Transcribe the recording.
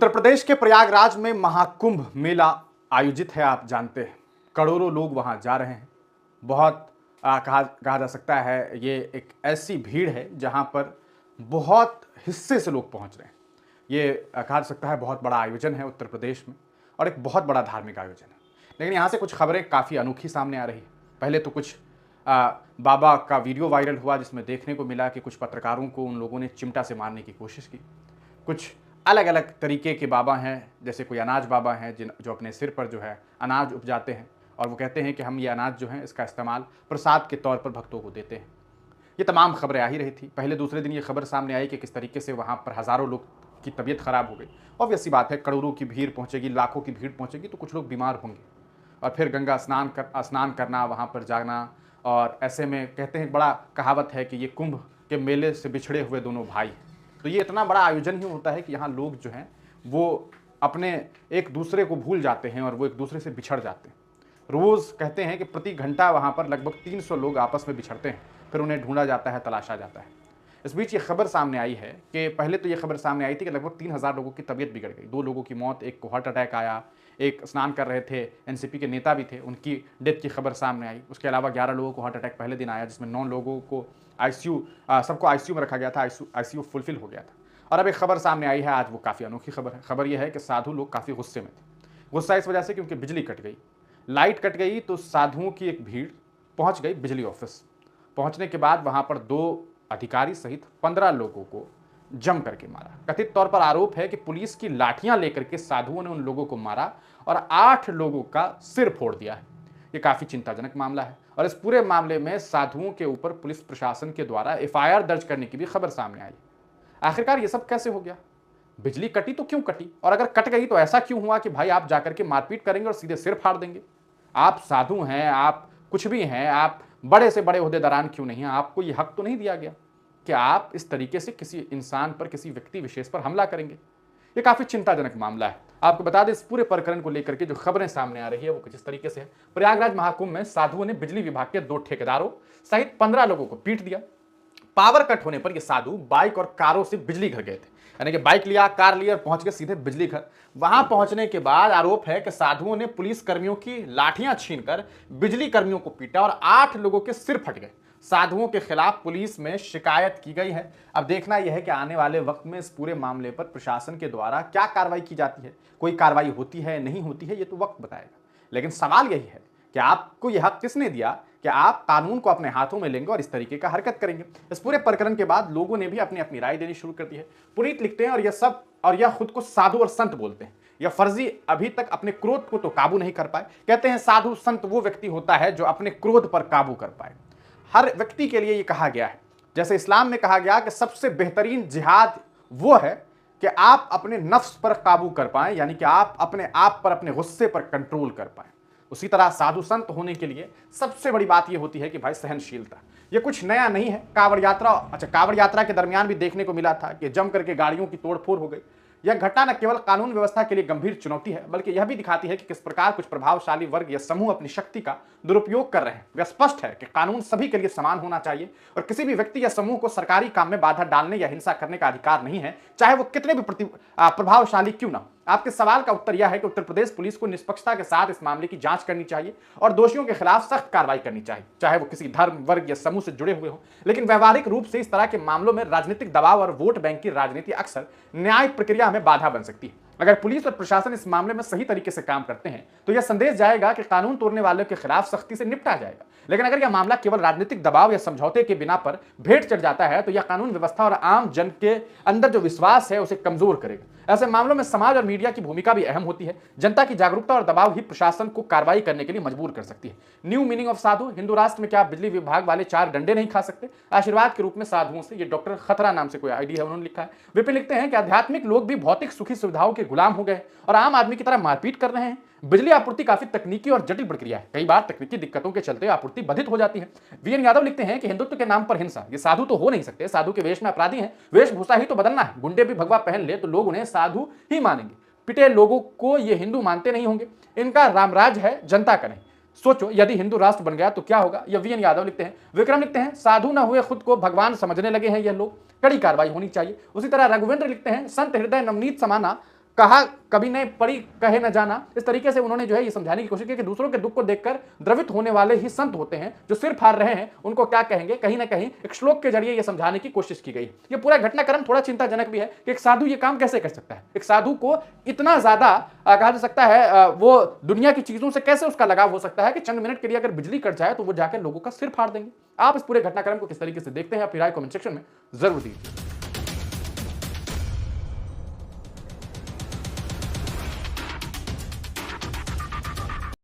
उत्तर प्रदेश के प्रयागराज में महाकुंभ मेला आयोजित है। आप जानते हैं करोड़ों लोग वहां जा रहे हैं। बहुत कहा जा सकता है ये एक ऐसी भीड़ है जहां पर बहुत हिस्से से लोग पहुंच रहे हैं। ये कहा जा सकता है बहुत बड़ा आयोजन है उत्तर प्रदेश में और एक बहुत बड़ा धार्मिक आयोजन है। लेकिन यहाँ से कुछ खबरें काफ़ी अनोखी सामने आ रही है। पहले तो कुछ बाबा का वीडियो वायरल हुआ जिसमें देखने को मिला कि कुछ पत्रकारों को उन लोगों ने चिमटा से मारने की कोशिश की। कुछ अलग अलग तरीके के बाबा हैं, जैसे कोई अनाज बाबा हैं जो अपने सिर पर जो है अनाज उपजाते हैं और वो कहते हैं कि हम ये अनाज जो है इसका इस्तेमाल प्रसाद के तौर पर भक्तों को देते हैं। ये तमाम खबरें आ ही रही थी। पहले दूसरे दिन ये खबर सामने आई कि किस तरीके से वहाँ पर हज़ारों लोग की तबीयत ख़राब हो गई। ऑब्वियस सी बात है, करोड़ों की भीड़ पहुँचेगी, लाखों की भीड़ पहुँचेगी तो कुछ लोग बीमार होंगे। और फिर गंगा स्नान करना, वहाँ पर जाना, और ऐसे में कहते हैं बड़ा कहावत है कि ये कुंभ के मेले से बिछड़े हुए दोनों भाई। तो ये इतना बड़ा आयोजन ही होता है कि यहाँ लोग जो हैं वो अपने एक दूसरे को भूल जाते हैं और वो एक दूसरे से बिछड़ जाते हैं। रोज़ कहते हैं कि प्रति घंटा वहाँ पर लगभग 300 लोग आपस में बिछड़ते हैं, फिर उन्हें ढूंढा जाता है, तलाशा जाता है। इस बीच ये खबर सामने आई है कि पहले तो ये खबर सामने आई थी कि लगभग 3000 लोगों की तबीयत बिगड़ गई। 2 लोगों की मौत, एक को हार्ट अटैक आया, एक स्नान कर रहे थे एनसीपी के नेता भी थे, उनकी डेथ की खबर सामने आई। उसके अलावा 11 लोगों को हार्ट अटैक पहले दिन आया, जिसमें 9 लोगों को सबको आईसीयू में रखा गया था। आईसीयू फुलफिल हो गया था। और अब एक खबर सामने आई है, आज वो काफ़ी अनोखी खबर है। खबर यह है कि साधु लोग काफ़ी गुस्से में थे। गुस्सा इस वजह से क्योंकि बिजली कट गई, लाइट कट गई, तो साधुओं की एक भीड़ पहुंच गई बिजली ऑफिस। पहुंचने के बाद वहां पर 2 अधिकारी सहित 15 लोगों को जम करके मारा। कथित तौर पर आरोप है कि पुलिस की लाठियां लेकर के साधुओं ने उन लोगों को मारा और 8 लोगों का सिर फोड़ दिया है। ये काफ़ी चिंताजनक मामला है और इस पूरे मामले में साधुओं के ऊपर पुलिस प्रशासन के द्वारा एफआईआर दर्ज करने की भी खबर सामने आई। आखिरकार ये सब कैसे हो गया? बिजली कटी तो क्यों कटी, और अगर कट गई तो ऐसा क्यों हुआ कि भाई आप जाकर के मारपीट करेंगे और सीधे सिर फाड़ देंगे? आप साधु हैं, आप कुछ भी हैं, आप बड़े से बड़े ओहदेदारान क्यों नहीं हैं? आपको ये हक तो नहीं दिया गया कि आप इस तरीके से किसी इंसान पर, किसी व्यक्ति विशेष पर हमला करेंगे। ये काफ़ी चिंताजनक मामला है। आपको बता दें इस पूरे प्रकरण को लेकर के जो खबरें सामने आ रही है वो कुछ इस तरीके से है। प्रयागराज महाकुंभ में साधुओं ने बिजली विभाग के 2 ठेकेदारों सहित 15 लोगों को पीट दिया। पावर कट होने पर ये साधु बाइक और कारों से बिजली घर गए थे, यानी कि बाइक लिया, कार लिया और पहुंच गए सीधे बिजली घर। वहां पहुंचने के बाद आरोप है कि साधुओं ने पुलिस कर्मियों की लाठियां छीनकर बिजली कर्मियों को पीटा और 8 लोगों के सिर फट गए। साधुओं के खिलाफ पुलिस में शिकायत की गई है। अब देखना यह है कि आने वाले वक्त में इस पूरे मामले पर प्रशासन के द्वारा क्या कार्रवाई की जाती है। कोई कार्रवाई होती है, नहीं होती है, ये तो वक्त बताएगा। लेकिन सवाल यही है कि आपको यह हक किसने दिया कि आप कानून को अपने हाथों में लेंगे और इस तरीके का हरकत करेंगे? इस पूरे प्रकरण के बाद लोगों ने भी अपनी अपनी राय देनी शुरू कर दी है। पुनीत लिखते हैं और यह खुद को साधु और संत बोलते हैं। यह फर्जी अभी तक अपने क्रोध को तो काबू नहीं कर पाए। कहते हैं साधु संत वो व्यक्ति होता है जो अपने क्रोध पर काबू कर पाए। हर व्यक्ति के लिए ये कहा गया है, जैसे इस्लाम में कहा गया कि सबसे बेहतरीन जिहाद वो है कि आप अपने नफ्स पर काबू कर पाएं, यानी कि आप अपने आप पर, अपने गुस्से पर कंट्रोल कर पाएं। उसी तरह साधु संत होने के लिए सबसे बड़ी बात यह होती है कि भाई सहनशीलता। ये कुछ नया नहीं है। कांवड़ यात्रा के दरमियान भी देखने को मिला था कि जम करके गाड़ियों की तोड़फोड़ हो गई। यह घटना न केवल कानून व्यवस्था के लिए गंभीर चुनौती है, बल्कि यह भी दिखाती है कि किस प्रकार कुछ प्रभावशाली वर्ग या समूह अपनी शक्ति का दुरुपयोग कर रहे हैं। यह स्पष्ट है कि कानून सभी के लिए समान होना चाहिए और किसी भी व्यक्ति या समूह को सरकारी काम में बाधा डालने या हिंसा करने का अधिकार नहीं है, चाहे वो कितने भी प्रभावशाली क्यों ना हो। आपके सवाल का उत्तर यह है कि उत्तर प्रदेश पुलिस को निष्पक्षता के साथ इस मामले की जांच करनी चाहिए और दोषियों के खिलाफ सख्त कार्रवाई करनी चाहिए, चाहे वो किसी धर्म, वर्ग या समूह से जुड़े हुए हो। लेकिन व्यवहारिक रूप से इस तरह के मामलों में राजनीतिक दबाव और वोट बैंक की राजनीति अक्सर न्याय प्रक्रिया में बाधा बन सकती है। अगर पुलिस और प्रशासन इस मामले में सही तरीके से काम करते हैं तो यह संदेश जाएगा कि कानून तोड़ने वालों के खिलाफ सख्ती से निपटा जाएगा। लेकिन अगर यह मामला केवल राजनीतिक दबाव या समझौते के बिना पर भेंट चढ़ जाता है तो यह कानून व्यवस्था और आम जन के अंदर जो विश्वास है उसे कमजोर करेगा। ऐसे मामलों में समाज और मीडिया की भूमिका भी अहम होती है। जनता की जागरूकता और दबाव ही प्रशासन को कार्रवाई करने के लिए मजबूर कर सकती है। न्यू मीनिंग ऑफ साधु। हिंदू राष्ट्र में क्या आप बिजली विभाग वाले 4 डंडे नहीं खा सकते? आशीर्वाद के रूप में साधुओं से। ये डॉक्टर खतरा नाम से कोई आईडी है, उन्होंने लिखा है। विपिन लिखते हैं कि आध्यात्मिक लोग भी भौतिक सुखी सुविधाओं के गुलाम हो गए और आम आदमी की तरह मारपीट कर रहे हैं। बिजली आपूर्ति काफी तकनीकी और जटिल प्रक्रिया है। कई बार तकनीकी दिक्कतों के चलते आपूर्ति बाधित हो जाती है। वीएन यादव लिखते हैं कि हिंदुत्व के नाम पर हिंसा, ये साधु तो हो नहीं सकते। साधु के वेश में अपराधी हैं, वेशभूषा ही तो बदलना है। गुंडे भी भगवा पहन ले तो लोग उन्हें साधु ही मानेंगे। पिटे लोगों को ये हिंदू मानते नहीं होंगे। इनका रामराज है, जनता का नहीं। सोचो यदि हिंदू राष्ट्र बन गया तो क्या होगा? यह वीएन यादव लिखते हैं। विक्रम लिखते हैं साधु न हुए खुद को भगवान समझने लगे हैं यह लोग, कड़ी कार्रवाई होनी चाहिए। उसी तरह रघुवेंद्र लिखते हैं संत हृदय नवनीत समाना कहा कभी नहीं पड़ी कहे न जाना, इस तरीके से उन्होंने जो है ये समझाने की कोशिश की कि दूसरों के दुख को देखकर द्रवित होने वाले ही संत होते हैं, जो सिर फाड़ रहे हैं उनको क्या कहेंगे। कहीं ना कहीं एक श्लोक के जरिए ये समझाने की कोशिश की गई। ये पूरा घटनाक्रम थोड़ा चिंताजनक भी है कि एक साधु ये काम कैसे कर सकता है। एक साधु को इतना ज्यादा कहा जा सकता है वो दुनिया की चीजों से कैसे उसका लगाव हो सकता है कि चंद मिनट के लिए अगर बिजली कट जाए तो वो जाकर लोगों का सिर फाड़ देंगे। आप इस पूरे घटनाक्रम को किस तरीके से देखते हैं, अपनी राय कमेंट सेक्शन में जरूर दीजिए।